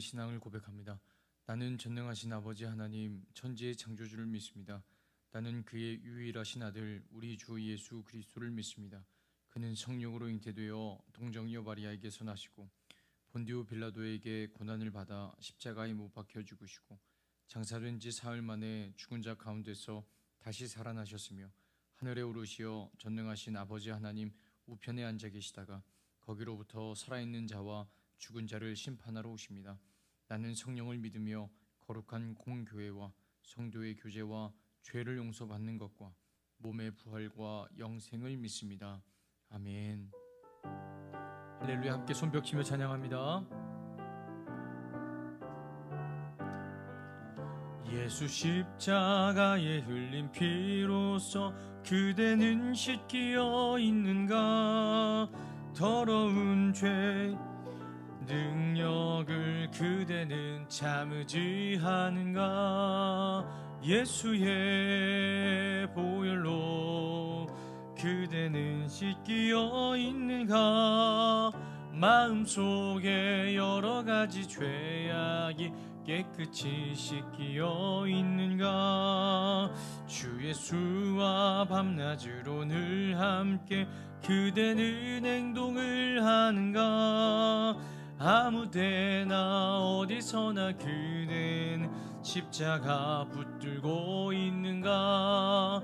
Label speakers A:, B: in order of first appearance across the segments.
A: 신앙을 고백합니다. 나는 전능하신 아버지 하나님 천지의 창조주를 믿습니다. 나는 그의 유일하신 아들 우리 주 예수 그리스도를 믿습니다. 그는 성령으로 잉태되어 동정녀 마리아에게서 나시고 본디오 빌라도에게 고난을 받아 십자가에 못 박혀 죽으시고 장사된 지 사흘 만에 죽은 자 가운데서 다시 살아나셨으며 하늘에 오르시어 전능하신 아버지 하나님 우편에 앉아 계시다가 거기로부터 살아있는 자와 죽은 자를 심판하러 오십니다. 나는 성령을 믿으며 거룩한 공교회와 성도의 교제와 죄를 용서받는 것과 몸의 부활과 영생을 믿습니다. 아멘. 할렐루야. 함께 손뼉치며 찬양합니다. 예수 십자가에 흘린 피로써 그대는 씻기어 있는가? 더러운 죄 능력을 그대는 참으지 하는가? 예수의 보혈로 그대는 씻기어 있는가? 마음속에 여러 가지 죄악이 깨끗이 씻기어 있는가? 주 예수와 밤낮으로 늘 함께 그대는 행동을 하는가? 아무데나 어디서나 그대는 십자가 붙들고 있는가?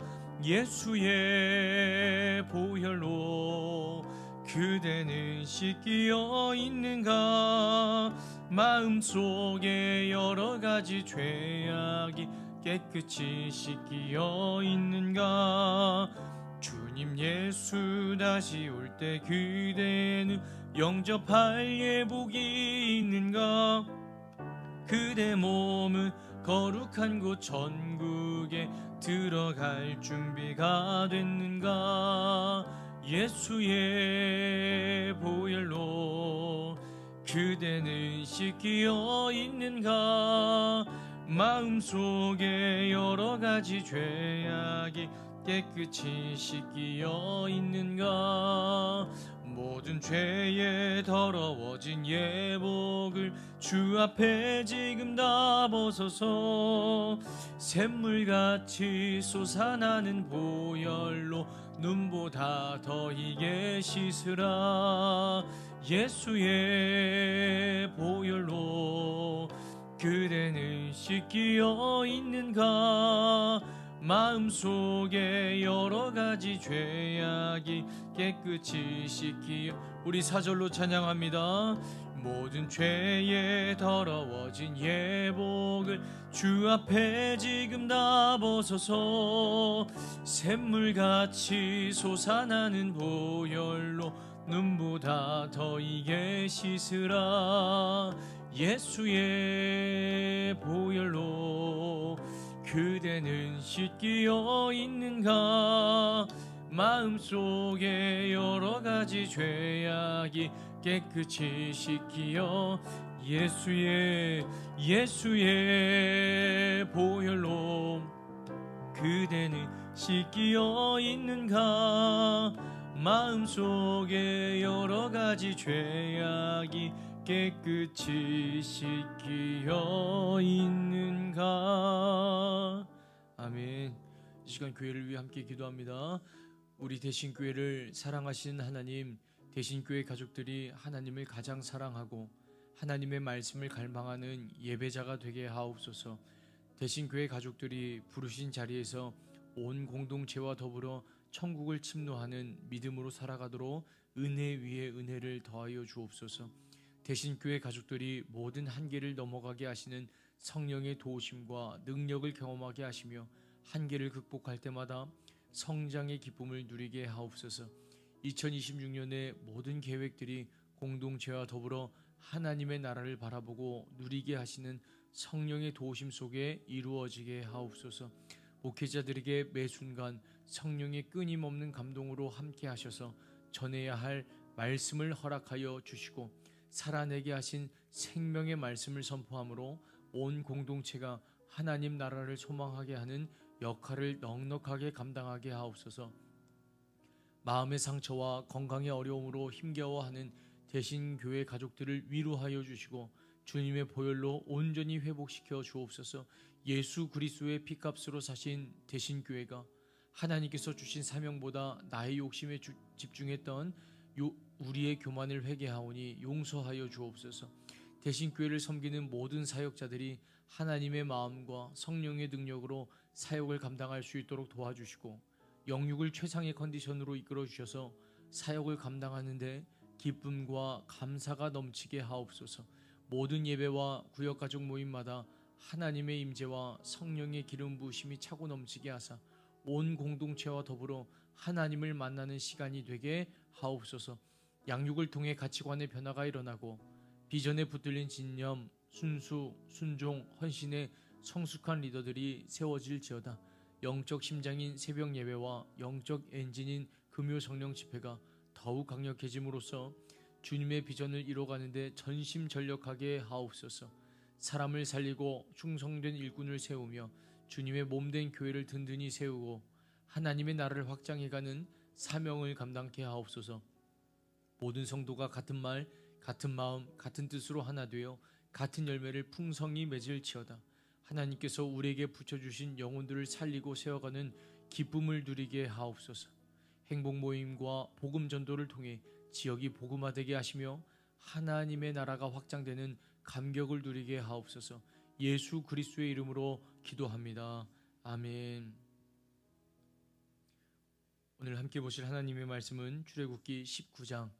A: 예수의 보혈로 그대는 씻기어 있는가? 마음속에 여러 가지 죄악이 깨끗이 씻기어 있는가? 주님 예수 다시 올 때 그대는 영접할 예복이 있는가? 그대 몸은 거룩한 곳 천국에 들어갈 준비가 됐는가? 예수의 보혈로 그대는 씻기어 있는가? 마음속에 여러 가지 죄악이 깨끗이 씻기어 있는가? 모든 죄에 더러워진 예복을 주 앞에 지금 다 벗어서 샘물같이 솟아나는 보혈로 눈보다 더 희게 씻으라. 예수의 보혈로 그대는 씻기어 있는가? 마음속에 여러 가지 죄악이 깨끗이 씻기어. 우리 사절로 찬양합니다. 모든 죄에 더러워진 예복을 주 앞에 지금 다 벗어서 샘물같이 솟아나는 보혈로 눈보다 더 희게 씻으라. 예수의 보혈로 그대는 씻기어 있는가? 마음속에 여러 가지 죄악이 깨끗이 씻기어 예수의 보혈로 그대는 씻기어 있는가? 마음속에 여러 가지 죄악이 깨끗이 씻기어 있는가? 아멘. 이 시간 교회를 위해 함께 기도합니다. 우리 대신교회를 사랑하시는 하나님, 대신교회 가족들이 하나님을 가장 사랑하고 하나님의 말씀을 갈망하는 예배자가 되게 하옵소서. 대신교회 가족들이 부르신 자리에서 온 공동체와 더불어 천국을 침노하는 믿음으로 살아가도록 은혜 위에 은혜를 더하여 주옵소서. 대신교회 가족들이 모든 한계를 넘어가게 하시는 성령의 도우심과 능력을 경험하게 하시며 한계를 극복할 때마다 성장의 기쁨을 누리게 하옵소서. 2026년의 모든 계획들이 공동체와 더불어 하나님의 나라를 바라보고 누리게 하시는 성령의 도우심 속에 이루어지게 하옵소서. 목회자들에게 매 순간 성령의 끊임없는 감동으로 함께 하셔서 전해야 할 말씀을 허락하여 주시고 살아내게 하신 생명의 말씀을 선포함으로 온 공동체가 하나님 나라를 소망하게 하는 역할을 넉넉하게 감당하게 하옵소서. 마음의 상처와 건강의 어려움으로 힘겨워하는 대신교회 가족들을 위로하여 주시고 주님의 보혈로 온전히 회복시켜 주옵소서. 예수 그리스도의 피값으로 사신 대신교회가 하나님께서 주신 사명보다 나의 욕심에 집중했던 우리의 교만을 회개하오니 용서하여 주옵소서. 대신교회를 섬기는 모든 사역자들이 하나님의 마음과 성령의 능력으로 사역을 감당할 수 있도록 도와주시고 영육을 최상의 컨디션으로 이끌어 주셔서 사역을 감당하는데 기쁨과 감사가 넘치게 하옵소서. 모든 예배와 구역가족 모임마다 하나님의 임재와 성령의 기름 부으심이 차고 넘치게 하사 온 공동체와 더불어 하나님을 만나는 시간이 되게 하옵소서. 양육을 통해 가치관의 변화가 일어나고 비전에 붙들린 진념, 순수, 순종, 헌신의 성숙한 리더들이 세워질지어다. 영적 심장인 새벽 예배와 영적 엔진인 금요 성령 집회가 더욱 강력해짐으로써 주님의 비전을 이뤄가는데 전심전력하게 하옵소서. 사람을 살리고 충성된 일꾼을 세우며 주님의 몸된 교회를 든든히 세우고 하나님의 나라를 확장해가는 사명을 감당케 하옵소서. 모든 성도가 같은 말, 같은 마음, 같은 뜻으로 하나 되어 같은 열매를 풍성히 맺을지어다. 하나님께서 우리에게 붙여주신 영혼들을 살리고 세워가는 기쁨을 누리게 하옵소서. 행복 모임과 복음 전도를 통해 지역이 복음화되게 하시며 하나님의 나라가 확장되는 감격을 누리게 하옵소서. 예수 그리스도의 이름으로 기도합니다. 아멘. 오늘 함께 보실 하나님의 말씀은 출애굽기 19장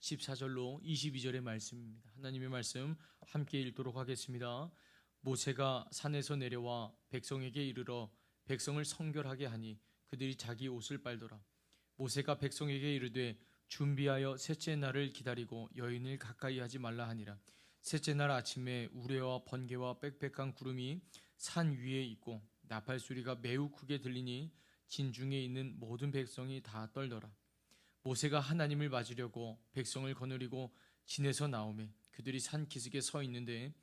A: 14절로 22절의 말씀입니다. 하나님의 말씀 함께 읽도록 하겠습니다. 모세가 산에서 내려와 백성에게 이르러 백성을 성결하게 하니 그들이 자기 옷을 빨더라. 모세가 백성에게 이르되 준비하여 셋째 날을 기다리고 여인을 가까이 하지 말라 하니라. 셋째 날 아침에 우레와 번개와 빽빽한 구름이 산 위에 있고 나팔 소리가 매우 크게 들리니 진중에 있는 모든 백성이 다 떨더라. 모세가 하나님을 맞으려고 백성을 거느리고 진에서 나오매 그들이 산 기슭에 서 있는데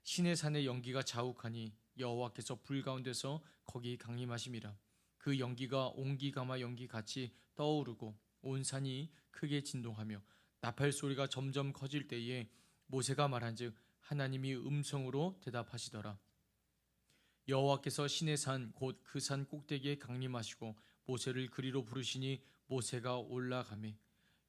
A: 시내산의 연기가 자욱하니 여호와께서 불 가운데서 거기 강림하심이라. 그 연기가 옹기가마 연기 같이 떠오르고 온 산이 크게 진동하며 나팔 소리가 점점 커질 때에 모세가 말한즉 하나님이 음성으로 대답하시더라. 여호와께서 시내산 곧 그 산 꼭대기에 강림하시고 모세를 그리로 부르시니 모세가 올라가매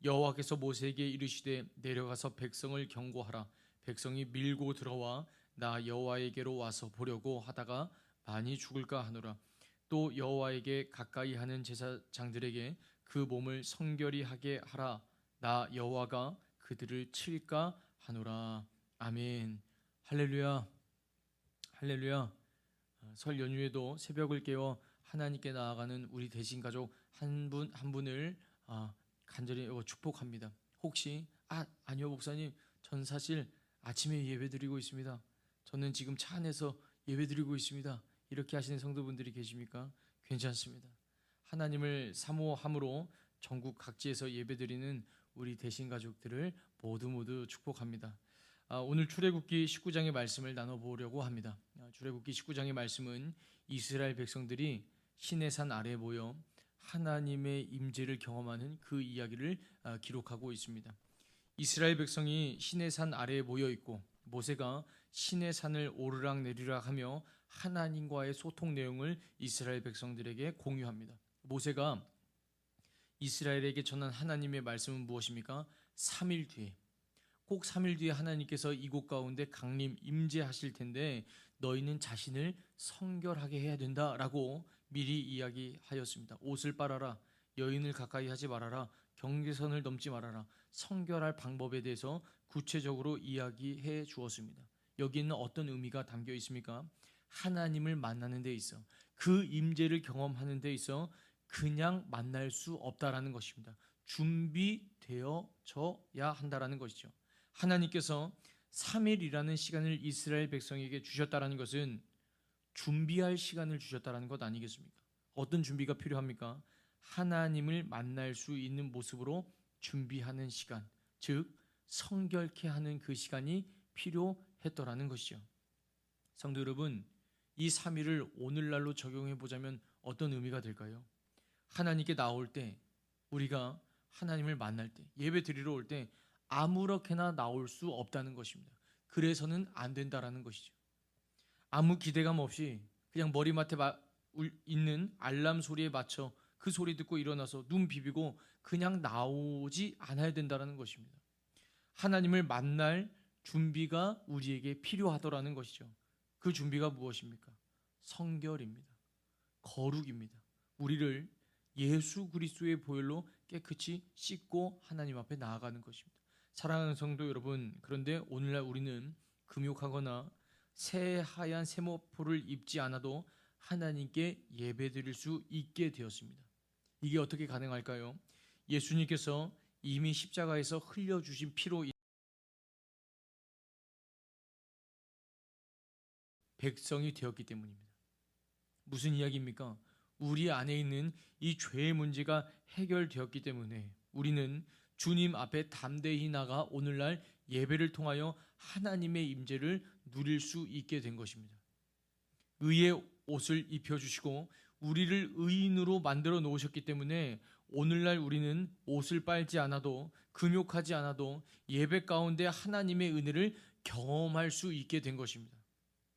A: 여호와께서 모세에게 이르시되 내려가서 백성을 경고하라. 백성이 밀고 들어와 나 여호와에게로 와서 보려고 하다가 많이 죽을까 하노라. 또 여호와에게 가까이 하는 제사장들에게 그 몸을 성결히 하게 하라. 나 여호와가 그들을 칠까 하노라. 아멘. 할렐루야. 할렐루야. 설 연휴에도 새벽을 깨워 하나님께 나아가는 우리 대신 가족 한 분 한 분을 간절히 축복합니다. 혹시 아니요 목사님, 전 사실 아침에 예배드리고 있습니다. 저는 지금 차 안에서 예배드리고 있습니다. 이렇게 하시는 성도분들이 계십니까? 괜찮습니다. 하나님을 사모함으로 전국 각지에서 예배드리는 우리 대신 가족들을 모두 축복합니다. 오늘 출애굽기 19장의 말씀을 나눠보려고 합니다. 출애굽기 19장의 말씀은 이스라엘 백성들이 시내산 아래에 모여 하나님의 임재를 경험하는 그 이야기를 기록하고 있습니다. 이스라엘 백성이 시내산 아래에 모여 있고 모세가 시내산을 오르락 내리락 하며 하나님과의 소통 내용을 이스라엘 백성들에게 공유합니다. 모세가 이스라엘에게 전한 하나님의 말씀은 무엇입니까? 3일 뒤에, 꼭 3일 뒤에 하나님께서 이곳 가운데 강림 임재하실 텐데 너희는 자신을 성결하게 해야 된다라고 미리 이야기하였습니다. 옷을 빨아라, 여인을 가까이 하지 말아라, 경계선을 넘지 말아라, 성결할 방법에 대해서 구체적으로 이야기해 주었습니다. 여기는 어떤 의미가 담겨 있습니까? 하나님을 만나는 데 있어, 그 임재를 경험하는 데 있어 그냥 만날 수 없다라는 것입니다. 준비되어져야 한다라는 것이죠. 하나님께서 3일이라는 시간을 이스라엘 백성에게 주셨다라는 것은 준비할 시간을 주셨다라는 것 아니겠습니까? 어떤 준비가 필요합니까? 하나님을 만날 수 있는 모습으로 준비하는 시간, 즉 성결케 하는 그 시간이 필요했더라는 것이죠. 성도 여러분, 이 3일을 오늘날로 적용해 보자면 어떤 의미가 될까요? 하나님께 나올 때, 우리가 하나님을 만날 때, 예배 드리러 올 때 아무렇게나 나올 수 없다는 것입니다. 그래서는 안 된다라는 것이죠. 아무 기대감 없이 그냥 머리맡에 있는 알람 소리에 맞춰 그 소리 듣고 일어나서 눈 비비고 그냥 나오지 않아야 된다는 것입니다. 하나님을 만날 준비가 우리에게 필요하더라는 것이죠. 그 준비가 무엇입니까? 성결입니다. 거룩입니다. 우리를 예수 그리스도의 보혈로 깨끗이 씻고 하나님 앞에 나아가는 것입니다. 사랑하는 성도 여러분, 그런데 오늘날 우리는 금욕하거나 새하얀 세모포를 입지 않아도 하나님께 예배드릴 수 있게 되었습니다. 이게 어떻게 가능할까요? 예수님께서 이미 십자가에서 흘려주신 피로 백성이 되었기 때문입니다. 무슨 이야기입니까? 우리 안에 있는 이 죄의 문제가 해결되었기 때문에 우리는 주님 앞에 담대히 나가 오늘날 예배를 통하여 하나님의 임재를 누릴 수 있게 된 것입니다. 의의 옷을 입혀주시고 우리를 의인으로 만들어 놓으셨기 때문에 오늘날 우리는 옷을 빨지 않아도 금욕하지 않아도 예배 가운데 하나님의 은혜를 경험할 수 있게 된 것입니다.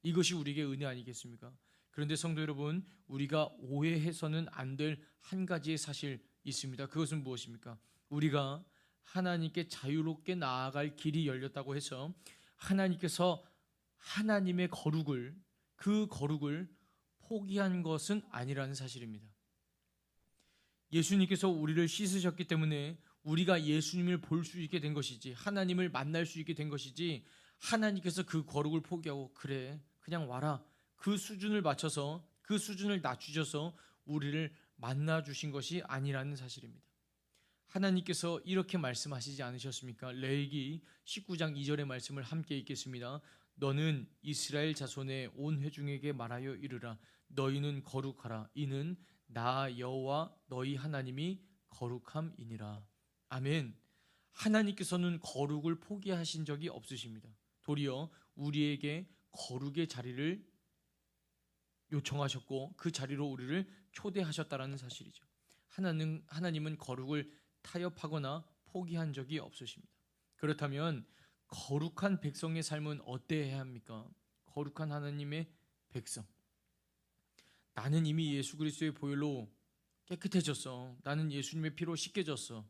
A: 이것이 우리에게 은혜 아니겠습니까? 그런데 성도 여러분, 우리가 오해해서는 안 될 한 가지의 사실 있습니다. 그것은 무엇입니까? 우리가 하나님께 자유롭게 나아갈 길이 열렸다고 해서 하나님께서 하나님의 그 거룩을 포기한 것은 아니라는 사실입니다. 예수님께서 우리를 씻으셨기 때문에 우리가 예수님을 볼 수 있게 된 것이지, 하나님을 만날 수 있게 된 것이지, 하나님께서 그 거룩을 포기하고 그래 그냥 와라, 그 수준을 맞춰서 그 수준을 낮추셔서 우리를 만나 주신 것이 아니라는 사실입니다. 하나님께서 이렇게 말씀하시지 않으셨습니까? 레위기 19장 2절의 말씀을 함께 읽겠습니다. 너는 이스라엘 자손의 온 회중에게 말하여 이르라. 너희는 거룩하라. 이는 나 여호와 너희 하나님이 거룩함이니라. 아멘. 하나님께서는 거룩을 포기하신 적이 없으십니다. 도리어 우리에게 거룩의 자리를 요청하셨고 그 자리로 우리를 초대하셨다라는 사실이죠. 하나님은 거룩을 타협하거나 포기한 적이 없으십니다. 그렇다면 거룩한 백성의 삶은 어때야 합니까? 거룩한 하나님의 백성. 나는 이미 예수 그리스도의 보혈로 깨끗해졌어. 나는 예수님의 피로 씻겨졌어.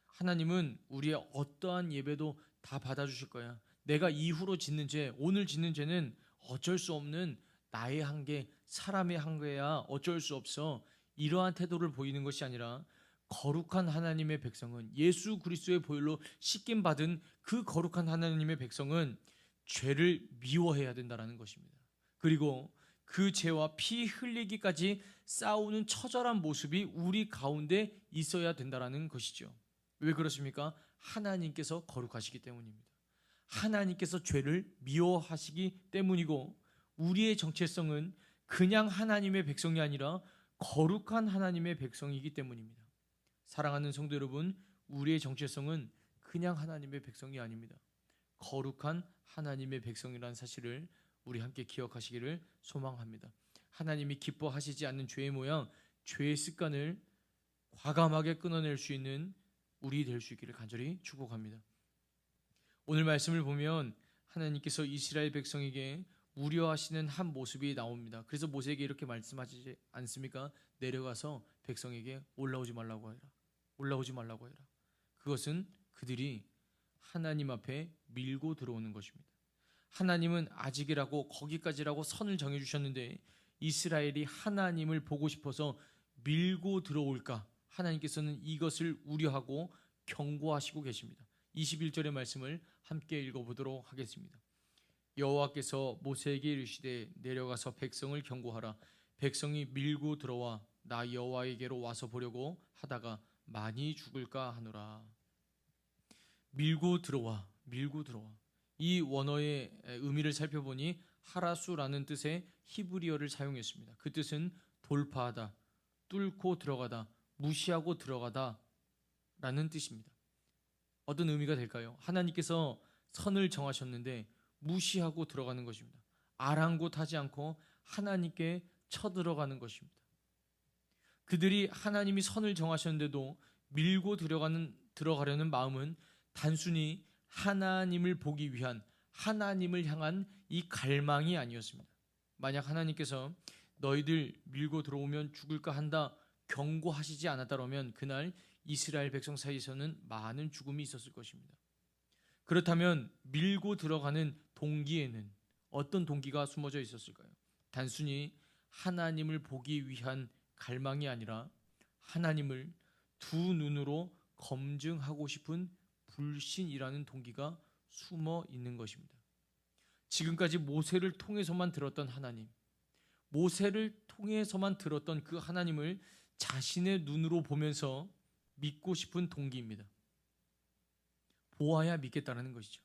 A: 하나님은 우리의 어떠한 예배도 다 받아주실 거야. 내가 이후로 짓는 죄, 오늘 짓는 죄는 어쩔 수 없는 나의 한계, 사람의 한계야. 어쩔 수 없어. 이러한 태도를 보이는 것이 아니라 거룩한 하나님의 백성은, 예수 그리스도의 보혈로 씻김 받은 그 거룩한 하나님의 백성은 죄를 미워해야 된다는 것입니다. 그리고 그 죄와 피 흘리기까지 싸우는 처절한 모습이 우리 가운데 있어야 된다는 것이죠. 왜 그렇습니까? 하나님께서 거룩하시기 때문입니다. 하나님께서 죄를 미워하시기 때문이고, 우리의 정체성은 그냥 하나님의 백성이 아니라 거룩한 하나님의 백성이기 때문입니다. 사랑하는 성도 여러분, 우리의 정체성은 그냥 하나님의 백성이 아닙니다. 거룩한 하나님의 백성이라는 사실을 우리 함께 기억하시기를 소망합니다. 하나님이 기뻐하시지 않는 죄의 모양, 죄의 습관을 과감하게 끊어낼 수 있는 우리 될 수 있기를 간절히 축복합니다. 오늘 말씀을 보면 하나님께서 이스라엘 백성에게 우려하시는 한 모습이 나옵니다. 그래서 모세에게 이렇게 말씀하시지 않습니까? 내려가서 백성에게 올라오지 말라고 해라. 올라오지 말라고 해라. 그것은 그들이 하나님 앞에 밀고 들어오는 것입니다. 하나님은 아직이라고 거기까지라고 선을 정해주셨는데 이스라엘이 하나님을 보고 싶어서 밀고 들어올까? 하나님께서는 이것을 우려하고 경고하시고 계십니다. 21절의 말씀을 함께 읽어보도록 하겠습니다. 여호와께서 모세에게 이르시되 내려가서 백성을 경고하라. 백성이 밀고 들어와 나 여호와에게로 와서 보려고 하다가 많이 죽을까 하노라. 밀고 들어와, 밀고 들어와. 이 원어의 의미를 살펴보니 하라수라는 뜻의 히브리어를 사용했습니다. 그 뜻은 돌파하다, 뚫고 들어가다, 무시하고 들어가다 라는 뜻입니다. 어떤 의미가 될까요? 하나님께서 선을 정하셨는데 무시하고 들어가는 것입니다. 아랑곳하지 않고 하나님께 쳐들어가는 것입니다. 그들이 하나님이 선을 정하셨는데도 밀고 들어가려는 마음은 단순히 하나님을 보기 위한, 하나님을 향한 이 갈망이 아니었습니다. 만약 하나님께서 너희들 밀고 들어오면 죽을까 한다 경고하시지 않았다면 그날 이스라엘 백성 사이에서는 많은 죽음이 있었을 것입니다. 그렇다면 밀고 들어가는 동기에는 어떤 동기가 숨어져 있었을까요? 단순히 하나님을 보기 위한 갈망이 아니라 하나님을 두 눈으로 검증하고 싶은 불신이라는 동기가 숨어 있는 것입니다. 지금까지 모세를 통해서만 들었던 하나님, 모세를 통해서만 들었던 그 하나님을 자신의 눈으로 보면서 믿고 싶은 동기입니다. 보아야 믿겠다라는 것이죠.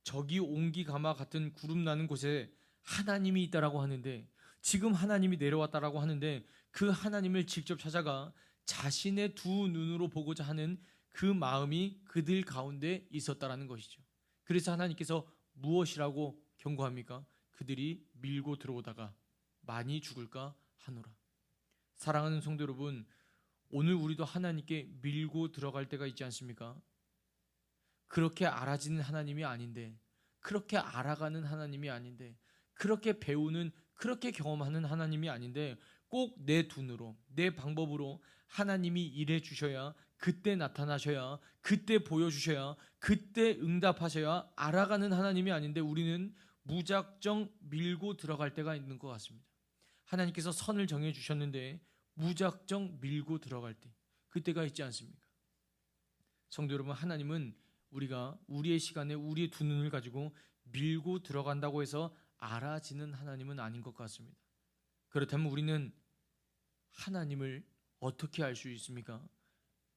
A: 저기 옹기가마 같은 구름 나는 곳에 하나님이 있다라고 하는데, 지금 하나님이 내려왔다라고 하는데 그 하나님을 직접 찾아가 자신의 두 눈으로 보고자 하는 그 마음이 그들 가운데 있었다라는 것이죠. 그래서 하나님께서 무엇이라고 경고합니까? 그들이 밀고 들어오다가 많이 죽을까 하노라. 사랑하는 성도 여러분, 오늘 우리도 하나님께 밀고 들어갈 때가 있지 않습니까? 그렇게 알아지는 하나님이 아닌데, 그렇게 알아가는 하나님이 아닌데, 그렇게 배우는, 그렇게 경험하는 하나님이 아닌데 꼭 내 눈으로, 내 방법으로 하나님이 일해 주셔야, 그때 나타나셔야, 그때 보여주셔야, 그때 응답하셔야 알아가는 하나님이 아닌데 우리는 무작정 밀고 들어갈 때가 있는 것 같습니다. 하나님께서 선을 정해 주셨는데 무작정 밀고 들어갈 때, 그때가 있지 않습니까? 성도 여러분, 하나님은 우리가 우리의 시간에 우리의 두 눈을 가지고 밀고 들어간다고 해서 알아지는 하나님은 아닌 것 같습니다. 그렇다면 우리는 하나님을 어떻게 알 수 있습니까?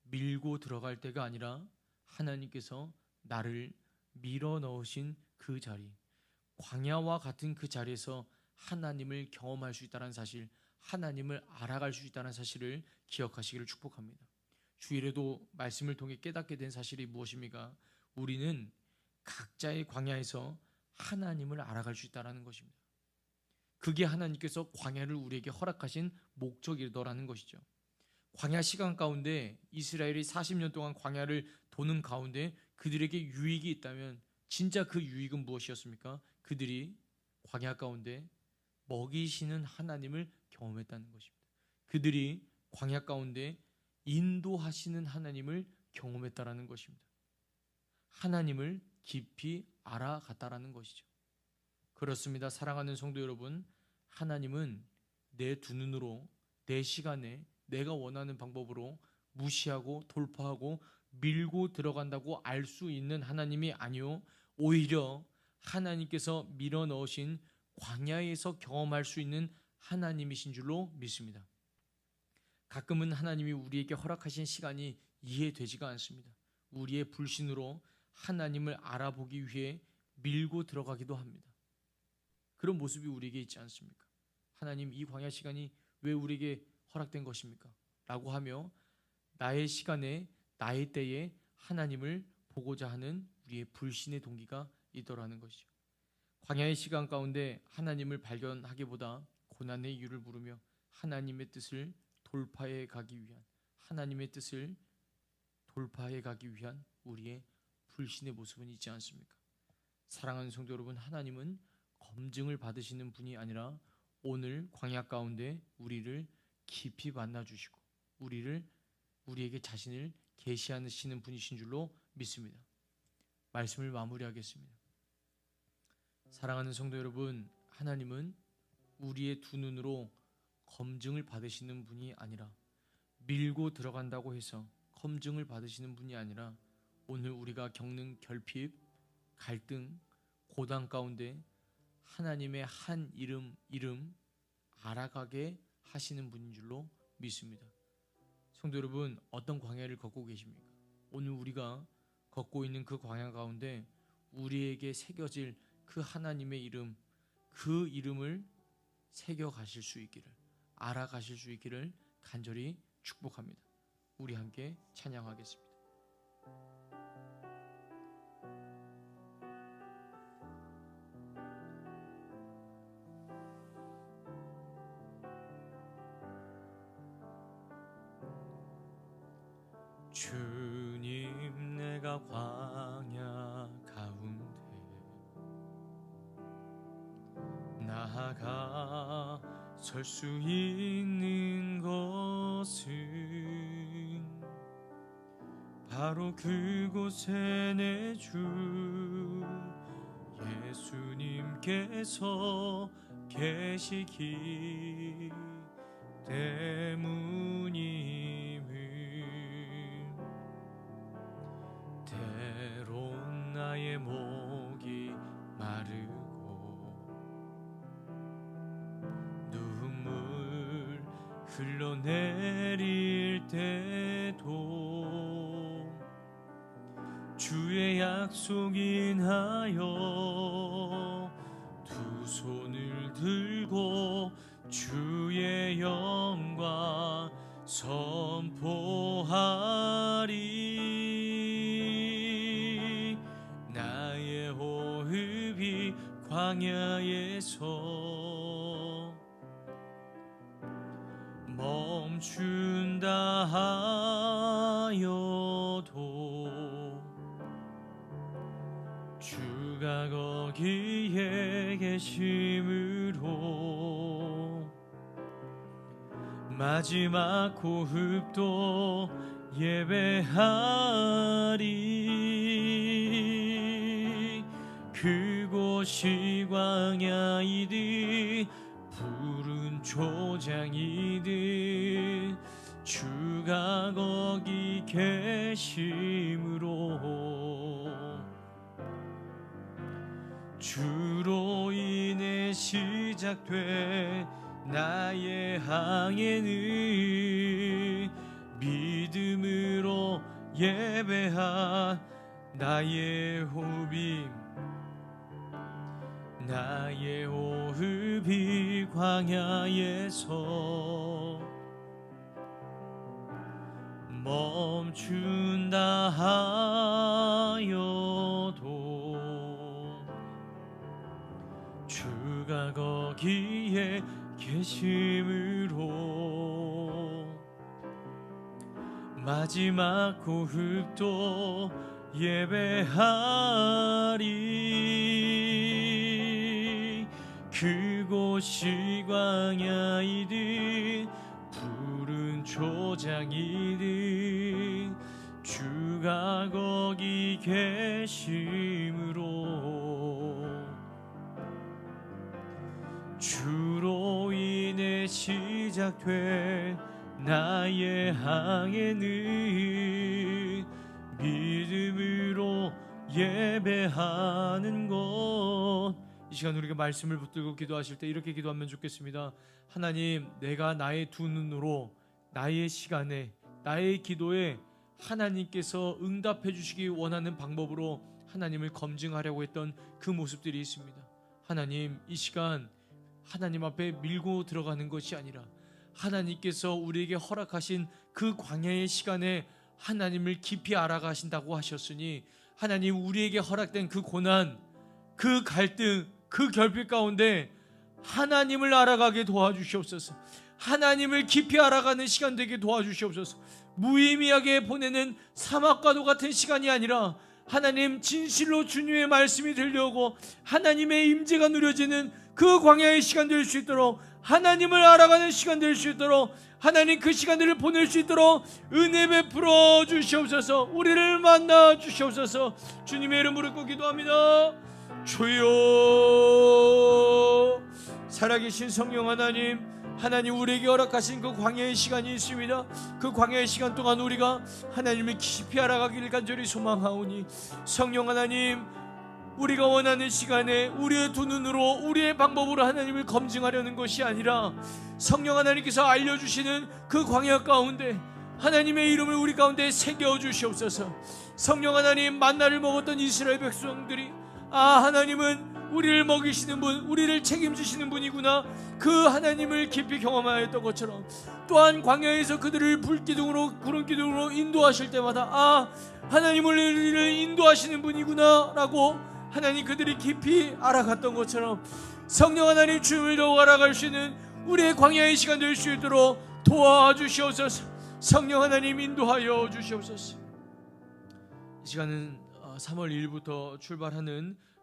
A: 밀고 들어갈 때가 아니라 하나님께서 나를 밀어 넣으신 그 자리, 광야와 같은 그 자리에서 하나님을 경험할 수 있다는 사실, 하나님을 알아갈 수 있다는 사실을 기억하시기를 축복합니다. 주일에도 말씀을 통해 깨닫게 된 사실이 무엇입니까? 우리는 각자의 광야에서 하나님을 알아갈 수 있다는 것입니다. 그게 하나님께서 광야를 우리에게 허락하신 목적이더라는 것이죠. 광야 시간 가운데 이스라엘이 40년 동안 광야를 도는 가운데 그들에게 유익이 있다면 진짜 그 유익은 무엇이었습니까? 그들이 광야 가운데 먹이시는 하나님을 경험했다는 것입니다. 그들이 광야 가운데 인도하시는 하나님을 경험했다라는 것입니다. 하나님을 깊이 알아갔다라는 것이죠. 그렇습니다. 사랑하는 성도 여러분, 하나님은 내 두 눈으로, 내 시간에, 내가 원하는 방법으로 무시하고 돌파하고 밀고 들어간다고 알 수 있는 하나님이 아니요, 오히려 하나님께서 밀어 넣으신 광야에서 경험할 수 있는 하나님이신 줄로 믿습니다. 가끔은 하나님이 우리에게 허락하신 시간이 이해되지가 않습니다. 우리의 불신으로 하나님을 알아보기 위해 밀고 들어가기도 합니다. 그런 모습이 우리에게 있지 않습니까? 하나님, 이 광야 시간이 왜 우리에게 허락된 것입니까? 라고 하며 나의 시간에, 나의 때에 하나님을 보고자 하는 우리의 불신의 동기가 있더라는 것이죠. 광야의 시간 가운데 하나님을 발견하기보다 고난의 이유를 물으며 하나님의 뜻을 돌파해 가기 위한, 하나님의 뜻을 돌파해 가기 위한 우리의 불신의 모습은 있지 않습니까? 사랑하는 성도 여러분, 하나님은 검증을 받으시는 분이 아니라 오늘 광야 가운데 우리를 깊이 만나주시고 우리에게 자신을 계시하시는 분이신 줄로 믿습니다. 말씀을 마무리하겠습니다. 사랑하는 성도 여러분, 하나님은 우리의 두 눈으로 검증을 받으시는 분이 아니라, 밀고 들어간다고 해서 검증을 받으시는 분이 아니라 오늘 우리가 겪는 결핍, 갈등, 고단 가운데 하나님의 한 이름 알아가게 하시는 분인 줄로 믿습니다. 성도 여러분, 어떤 광야를 걷고 계십니까? 오늘 우리가 걷고 있는 그 광야 가운데 우리에게 새겨질 그 하나님의 이름, 그 이름을 새겨가실 수 있기를, 알아가실 수 있기를 간절히 축복합니다. 우리 함께 찬양하겠습니다. 주님, 내가 광야 가운데 나가 설 수 있는 것은 바로 그곳에 내 주 예수님께서 계시기 때문임을. 때론 나의 목이 마르고 눈물 흘러내릴 때도 주의 약속 인하여 두 손을 들고 주의 영광 선포하리. 나의 호흡이 광야에서 멈춘다 하여도 주가 거기에 계심으로 마지막 호흡도 예배하리. 그곳이 광야이듯 푸른 초장이듯 주가 거기 계심으로 주로 인해 시작된 나의 항해는 믿음으로 예배한 나의 호흡이 광야에서 멈춘다 하여도 주가 거기에 계심으로 마지막 호흡도 예배하리. 그곳이 광야이듯 푸른 초장이듯 주가 거기 계심으로 주로 인해 시작된 나의 항해는 믿음으로 예배하는 것. 이 시간 우리가 말씀을 붙들고 기도하실 때 이렇게 기도하면 좋겠습니다. 하나님, 내가 나의 두 눈으로 나의 시간에 나의 기도에 하나님께서 응답해 주시기 원하는 방법으로 하나님을 검증하려고 했던 그 모습들이 있습니다. 하나님, 이 시간 하나님 앞에 밀고 들어가는 것이 아니라 하나님께서 우리에게 허락하신 그 광야의 시간에 하나님을 깊이 알아가신다고 하셨으니 하나님, 우리에게 허락된 그 고난, 그 갈등, 그 결핍 가운데 하나님을 알아가게 도와주시옵소서. 하나님을 깊이 알아가는 시간 되게 도와주시옵소서. 무의미하게 보내는 사막과도 같은 시간이 아니라 하나님, 진실로 주님의 말씀이 들려오고 하나님의 임재가 누려지는 그 광야의 시간 될 수 있도록, 하나님을 알아가는 시간 될 수 있도록, 하나님 그 시간들을 보낼 수 있도록 은혜 베풀어 주시옵소서. 우리를 만나 주시옵소서. 주님의 이름으로 꼭 기도합니다. 주여, 살아계신 성령 하나님, 하나님 우리에게 허락하신 그 광야의 시간이 있습니다. 그 광야의 시간 동안 우리가 하나님을 깊이 알아가기를 간절히 소망하오니 성령 하나님, 우리가 원하는 시간에 우리의 두 눈으로 우리의 방법으로 하나님을 검증하려는 것이 아니라 성령 하나님께서 알려주시는 그 광야 가운데 하나님의 이름을 우리 가운데 새겨주시옵소서. 성령 하나님, 만나를 먹었던 이스라엘 백성들이 하나님은 우리를 먹이시는 분, 우리를 책임지시는 분이구나, 그 하나님을 깊이 경험하였던 것처럼 또한 광야에서 그들을 불기둥으로 구름기둥으로 인도하실 때마다 하나님 우리를 인도하시는 분이구나 라고 하나님 그들이 깊이 알아갔던 것처럼 성령 하나님, 주님을 더욱 알아갈 수 있는 우리의 광야의 시간 될 수 있도록 도와주시옵소서. 성령 하나님, 인도하여 주시옵소서. 이 시간은 3월 1일부터 출발하는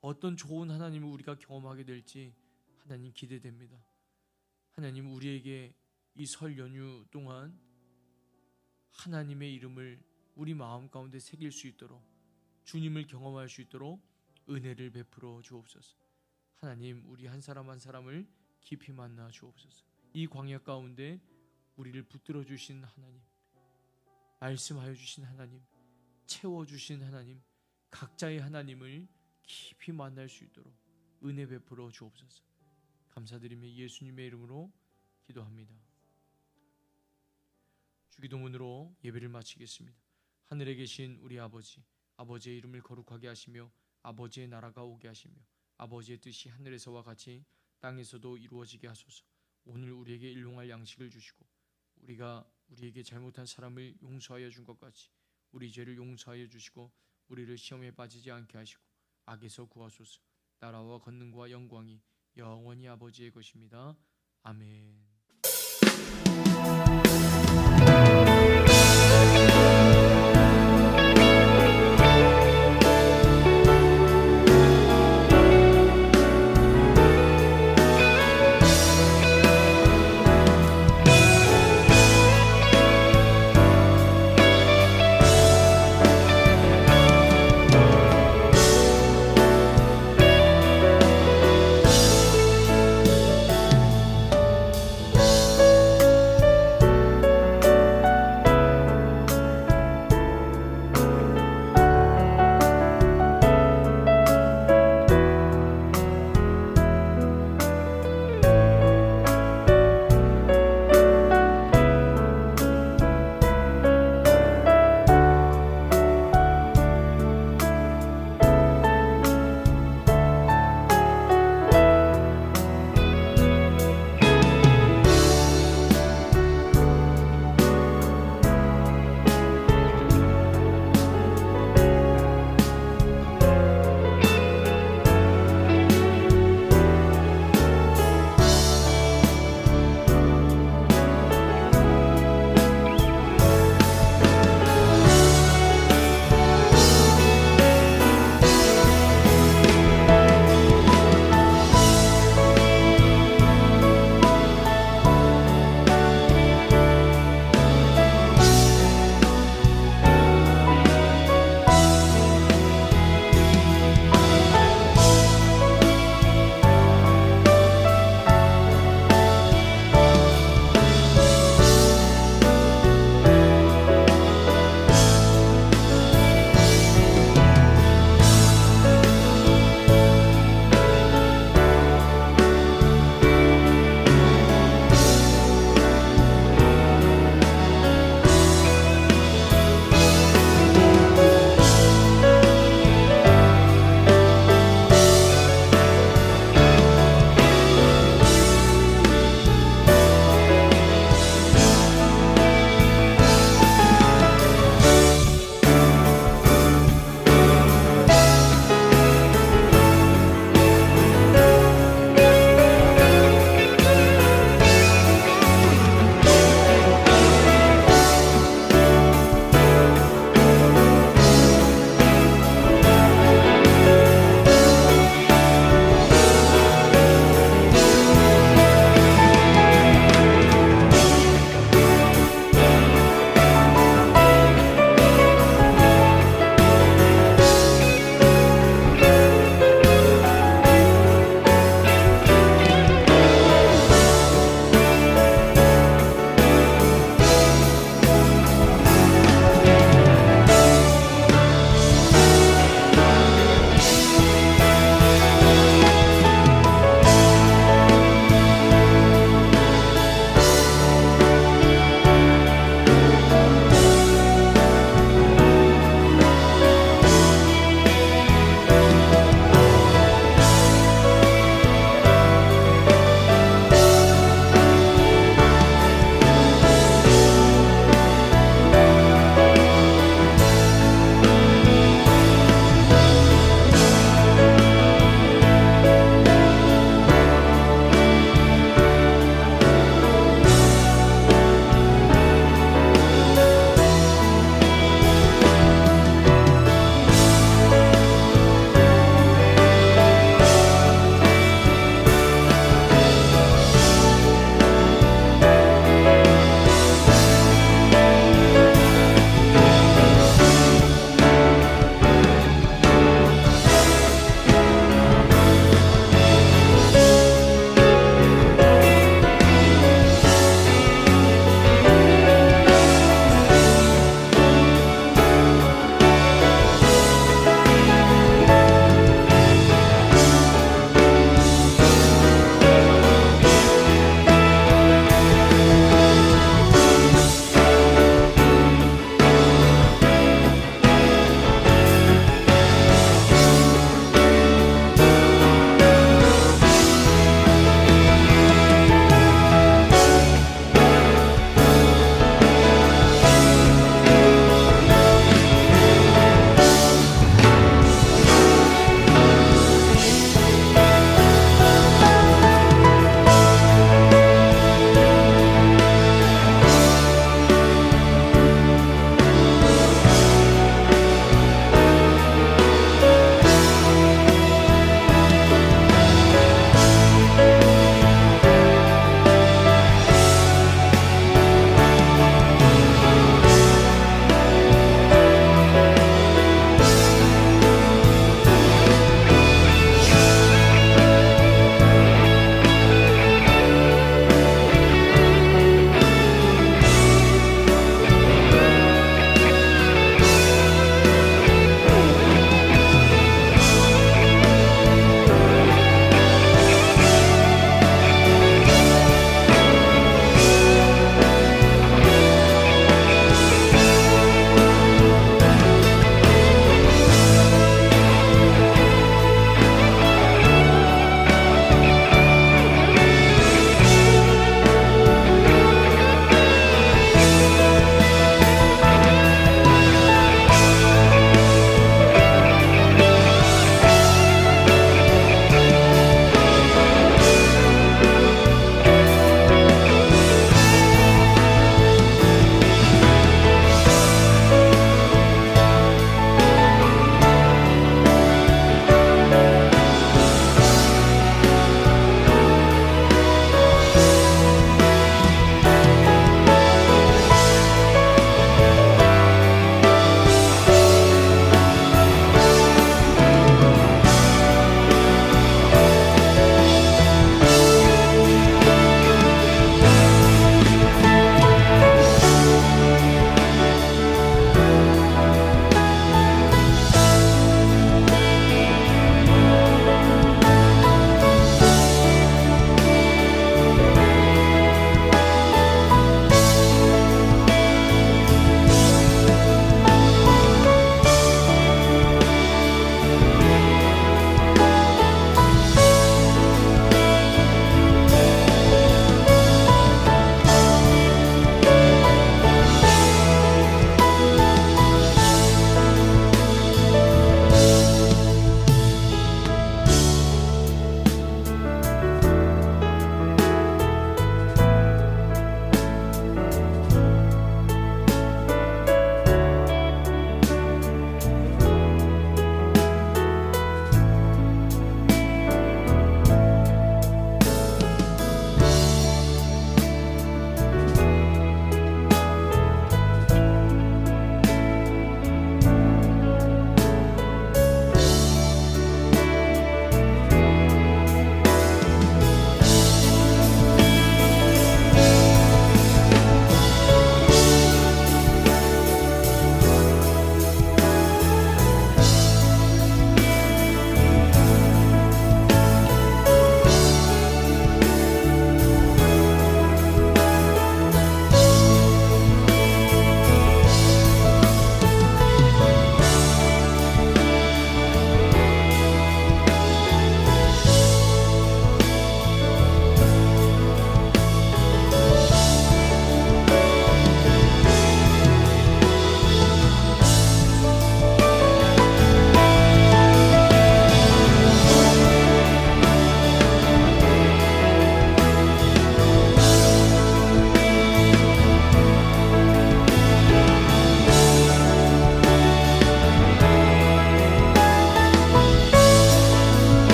A: 어떤 좋은 하나님을 우리가 경험하게 될지 하나님 기대됩니다. 하나님, 우리에게 이 설 연휴 동안 하나님의 이름을 우리 마음 가운데 새길 수 있도록, 주님을 경험할 수 있도록 은혜를 베풀어 주옵소서. 하나님, 우리 한 사람 한 사람을 깊이 만나 주옵소서. 이 광야 가운데 우리를 붙들어 주신 하나님, 말씀하여 주신 하나님, 채워 주신 하나님, 각자의 하나님을 깊이 만날 수 있도록 은혜 베풀어 주옵소서. 감사드리며 예수님의 이름으로 기도합니다. 주기도문으로 예배를 마치겠습니다. 하늘에 계신 우리 아버지, 아버지의 이름을 거룩하게 하시며 아버지의 나라가 오게 하시며 아버지의 뜻이 하늘에서와 같이 땅에서도 이루어지게 하소서. 오늘 우리에게 일용할 양식을 주시고 우리가 우리에게 잘못한 사람을 용서하여 준 것 같이 우리 죄를 용서하여 주시고 우리를 시험에 빠지지 않게 하시고 악에서 구하소서. 나라와 권능과 영광이 영원히 아버지의 것입니다. 아멘.